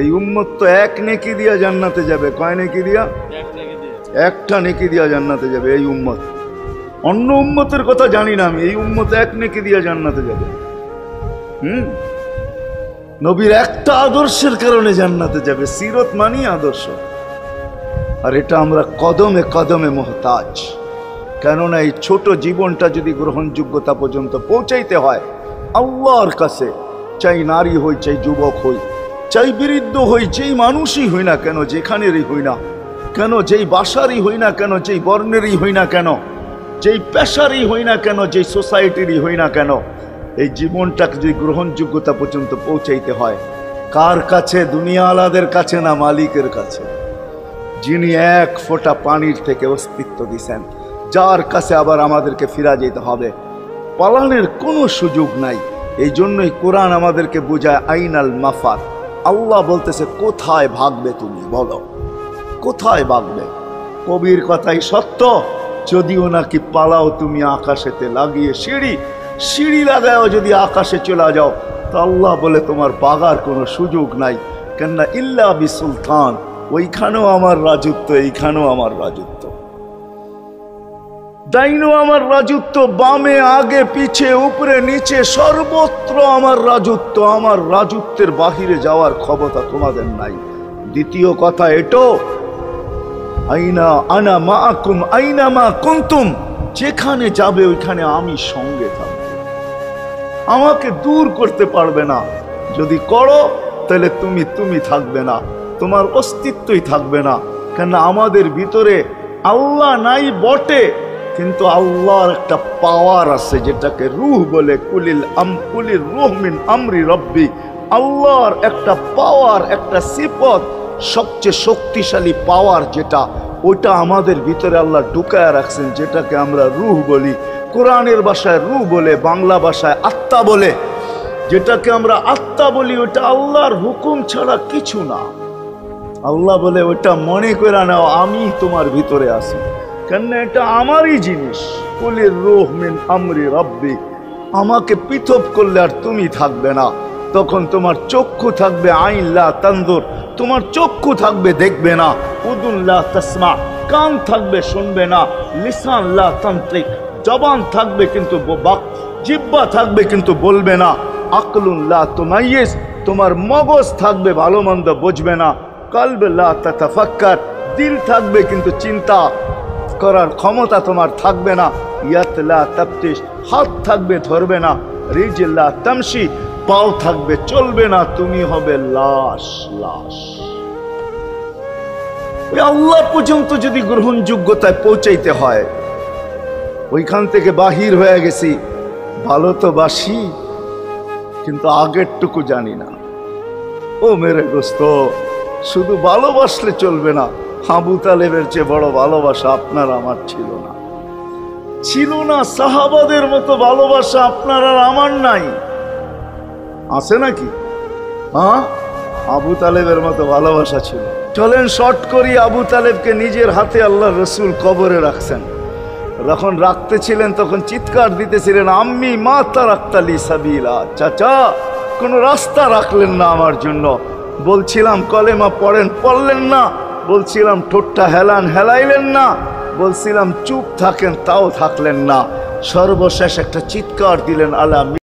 এই উম্মত তো এক নেকি দিয়া জান্নাতে যাবে। কয় নেকি দিয়া? একটা নেকি দিয়া জান্নাতে যাবে এই উম্মত। অন্য উম্মতের কথা জানি না আমি, এই উম্মত এক নেকি দিয়া জান্নাতে যাবে। নবীর একটা আদর্শের কারণে জান্নাতে যাবে। সিরত মানি আদর্শ। আর এটা আমরা কদমে কদমে মুহতাজ। কেননা এই ছোট জীবনটা যদি গ্রহণযোগ্যতা পর্যন্ত পৌঁছাইতে হয় আল্লাহর কাছে, চাই নারী হই, চাই যুবক হই, চাই বৃদ্ধ হই, যেই মানুষই হই না কেন, যেখানেরই হই না কেন, যেই বাসারই হই না কেন, যেই বর্ণেরই হই না কেন, যেই পেশারই হই না কেন, যেই সোসাইটিরই হই না কেন, এই জীবনটাকে যদি গ্রহণযোগ্যতা পর্যন্ত পৌঁছাইতে হয় কার কাছে? দুনিয়া আলাদের কাছে না, মালিকের কাছে, যিনি এক ফোঁটা পানির থেকে অস্তিত্ব দিছেন, যার কাছে আবার আমাদেরকে ফিরা যেতে হবে। পালানের কোনো সুযোগ নাই। এই জন্যই কোরআন আমাদেরকে বোঝায় আইনাল মাফার। আল্লাহ বলতেছে কোথায় ভাগবে তুমি, বলো কোথায় ভাগবে? কবির কথাই সত্য, যদিও নাকি পালাও তুমি আকাশেতে লাগিয়ে সিঁড়ি, সিঁড়ি লাগাও যদি আকাশে চলে যাও, তো আল্লাহ বলে তোমার পাগার কোনো সুযোগ নাই। কেননা ইল্লা বি সুলতান, ওইখানেও আমার রাজত্ব, এইখানেও আমার রাজত্ব, ডাইনো আমার রাজত্ব, বামে আগে পিছে উপরে নিচে সর্বত্র আমার রাজত্ব। আমার রাজত্বের বাহিরে যাওয়ার ক্ষমতা তোমাদের নাই। দ্বিতীয় কথা এটো, আইনা আনা মাআকুম আইনা মা কুনতুম, যেখানে যাবে ওইখানে আমি সঙ্গে থাকব, আমাকে দূর করতে পারবে না। যদি করো তাহলে তুমি থাকবে না, তোমার অস্তিত্বই থাকবে না। কেন আমাদের ভিতরে আল্লাহ নাই বটে, কিন্তু আল্লাহর একটা পাওয়ার আছে যেটাকে রূহ বলে। কুলির রূহ মিন আমরি রব্বি, আল্লাহর একটা পাওয়ার, একটা সিফত, সবচেয়ে শক্তিশালী পাওয়ার যেটা, ওটা আমাদের ভিতরে আল্লাহ ঢুকায় রাখছেন, যেটাকে আমরা রূহ বলি। কোরআনের ভাষায় রূহ বলে, বাংলা ভাষায় আত্মা বলে। যেটাকে আমরা আত্মা বলি ওটা আল্লাহর হুকুম ছাড়া কিছু না। আল্লাহ বলে ওটা মনে করে নাও আমি তোমার ভিতরে আছি, কেন এটা আমারই জিনিস। কুলির রূহ মিন আমরি রব্বি, আমাকে পৃথক করলে আর তুমি থাকবে না। তখন তোমার চক্ষু থাকবে আইন লা তানজুর, তোমার চক্ষু থাকবে দেখবে না। উদুন লা তাসমা, কান থাকবে শুনবে না। লিসান লা তান্তিক, জবান থাকবে কিন্তু জিহ্বা থাকবে কিন্তু বলবে না। আকলুন লা তুমাইয়িজ, তোমার মগজ থাকবে ভালো মন্দ বুঝবে না। কলব লা তাতাফাক্কার, দিল থাকবে কিন্তু চিন্তা করার ক্ষমতা তোমার থাকবে না। ইয়াত লা তাফতিশ, হাত থাকবে ধরবে না। রিজল লা তামশি, পাও থাকবে চলবে না। তুমি হবে লাশ। লাশ। ওই আল্লাহ পর্যন্ত যদি গ্রহণযোগ্যতায় পৌঁছাইতে হয়, ওইখান থেকে বাহির হয়ে গেছি। ভালো তো বাসি, কিন্তু আগেরটুকু জানি না। ও মেরে দোস্ত, শুধু ভালোবাসলে চলবে না। আবু তালেবের চেয়ে বড় ভালোবাসা আপনার আমার ছিল না, ছিল না। সাহাবাদের মতো ভালোবাসা আপনার আর আমার নাই। আছে নাকি? হ্যাঁ, আবু তালেবের মতো ভালোবাসা ছিল। চলেন শর্ট করি। আবু তালেবকে নিজের হাতে আল্লাহ রসুল কবরে রাখছেন। যখন রাখতেছিলেন তখন চিৎকার দিতেছিলেন, আম্মি মা তারাক্তালি সাবিলা, চাচা কোনো রাস্তা রাখলেন না আমার জন্য। বলছিলাম কলেমা পড়েন, পড়লেন না। বলছিলাম ঠোঁটটা হেলান, হেলাইলেন না। বলছিলাম চুপ থাকেন, তাও থাকলেন না। সর্বশেষ একটা চিৎকার দিলেন, আলা